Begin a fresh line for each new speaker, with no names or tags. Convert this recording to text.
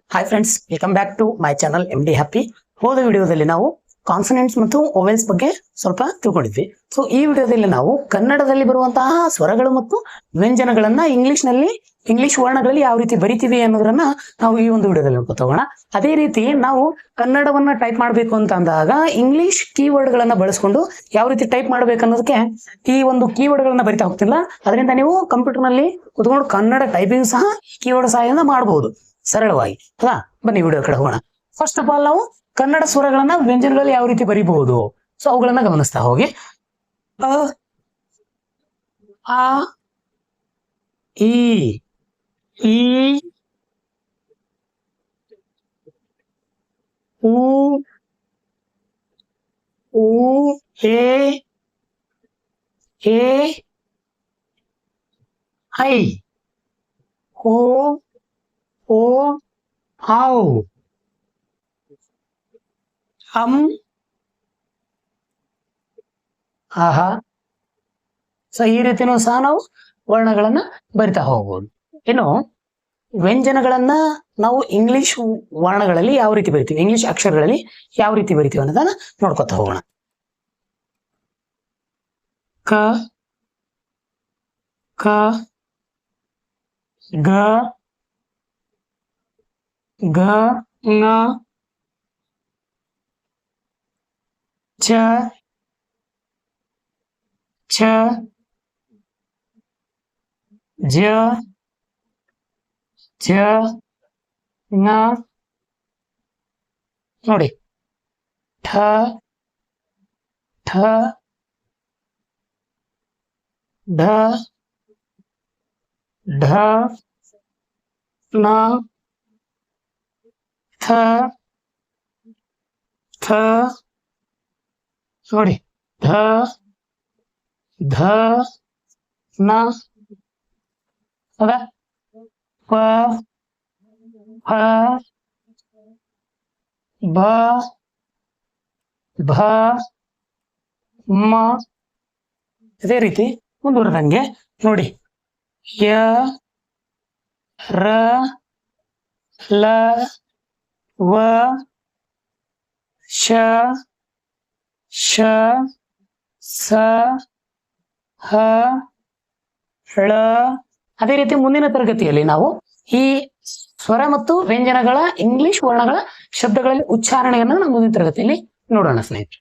Hi friends, welcome back to my channel MD happy. ಹೋದ ವಿಡಿಯೋದಲ್ಲಿ ನಾವು ಕಾನ್ಸನೆಂಟ್ಸ್ ಮತ್ತು ಓವೆಲ್ಸ್ ಬಗ್ಗೆ ಸ್ವಲ್ಪ ತಿಳ್ಕೊಂಡಿದ್ವಿ. ಸೊ ಈ ವಿಡಿಯೋದಲ್ಲಿ ನಾವು ಕನ್ನಡದಲ್ಲಿ ಬರುವಂತಹ ಸ್ವರಗಳು ಮತ್ತು ವ್ಯಂಜನಗಳನ್ನ ಇಂಗ್ಲಿಷ್ ವರ್ಣಗಳಲ್ಲಿ ಯಾವ ರೀತಿ ಬರಿತೀವಿ ಅನ್ನೋದನ್ನ ನಾವು ಈ ಒಂದು ವಿಡಿಯೋದಲ್ಲಿ ನೋಡ್ಕೊತೋಗೋಣ. ಅದೇ ರೀತಿ ನಾವು ಕನ್ನಡವನ್ನ ಟೈಪ್ ಮಾಡಬೇಕು ಅಂತ ಅಂದಾಗ ಇಂಗ್ಲಿಷ್ ಕೀವರ್ಡ್ ಗಳನ್ನ ಬಳಸ್ಕೊಂಡು ಯಾವ ರೀತಿ ಟೈಪ್ ಮಾಡ್ಬೇಕು ಅನ್ನೋದಕ್ಕೆ ಈ ಒಂದು ಕೀವರ್ಡ್ ಗಳನ್ನ ಬರಿತಾ ಹೋಗ್ತಿಲ್ಲ. ಅದರಿಂದ ನೀವು ಕಂಪ್ಯೂಟರ್ ನಲ್ಲಿ ಕುತ್ಕೊಂಡು ಕನ್ನಡ ಟೈಪಿಂಗ್ ಸಹ ಕೀವರ್ಡ್ ಸಹಾಯದಿಂದ ಮಾಡಬಹುದು ಸರಳವಾಗಿ. ಹೌದಾ, ಬನ್ನಿ ವಿಡಿಯೋ ಕಡೆ ಹೋಗೋಣ. ಫಸ್ಟ್ ಆಫ್ ಆಲ್ ನಾವು ಕನ್ನಡ ಸ್ವರಗಳನ್ನ ವ್ಯಂಜನಗಳಲ್ಲಿ ಯಾವ ರೀತಿ ಬರಿಬಹುದು, ಸೊ ಅವುಗಳನ್ನ ಗಮನಿಸ್ತಾ ಹೋಗಿ. ಅ, ಆ, ಈ, ಈ, ಉ, ಊ, ಎ, ಐ, ಓ, ಓ, ಔ, ಆಹಾ. ಸೊ ಈ ರೀತಿನೂ ಸಹ ನಾವು ವರ್ಣಗಳನ್ನ ಬರಿತಾ ಹೋಗ್ಬೋದು. ಇನ್ನು ವ್ಯಂಜನಗಳನ್ನ ನಾವು ಇಂಗ್ಲಿಷ್ ವರ್ಣಗಳಲ್ಲಿ ಯಾವ ರೀತಿ ಬರಿತೀವಿ, ಇಂಗ್ಲಿಷ್ ಅಕ್ಷರಗಳಲ್ಲಿ ಯಾವ ರೀತಿ ಬರಿತೀವಿ ಅನ್ನೋದನ್ನ ನೋಡ್ಕೊತಾ ಹೋಗೋಣ. ಕ, ಕ, ಗ, ಗ, ङ, ಚ, ಛ, ಜ, ಝ, ಞ, ನೋಡಿ, ಠ, ಠ, ಢ, ಢ, ಣ, ಥ, ಥ, ನೋಡಿ, ಧ, ಧ, ನ, ಹೌದಾ, ಪ, ಫ, ಬ, ಭ, ಮ. ಇದೇ ರೀತಿ ಮುಂದುವರೆದಂಗೆ ನೋಡಿ, ಯ, ರ, ಲ, ವ, ಶ, ಶ, ಸ, ಹ, ಳ. ಅದೇ ರೀತಿ ಮುಂದಿನ ತರಗತಿಯಲ್ಲಿ ನಾವು ಈ ಸ್ವರ ಮತ್ತು ವ್ಯಂಜನಗಳ ಇಂಗ್ಲಿಷ್ ವರ್ಣಗಳ ಶಬ್ದಗಳಲ್ಲಿ ಉಚ್ಚಾರಣೆಯನ್ನು ನಾವು ಮುಂದಿನ ತರಗತಿಯಲ್ಲಿ ನೋಡೋಣ ಸ್ನೇಹಿತರೆ.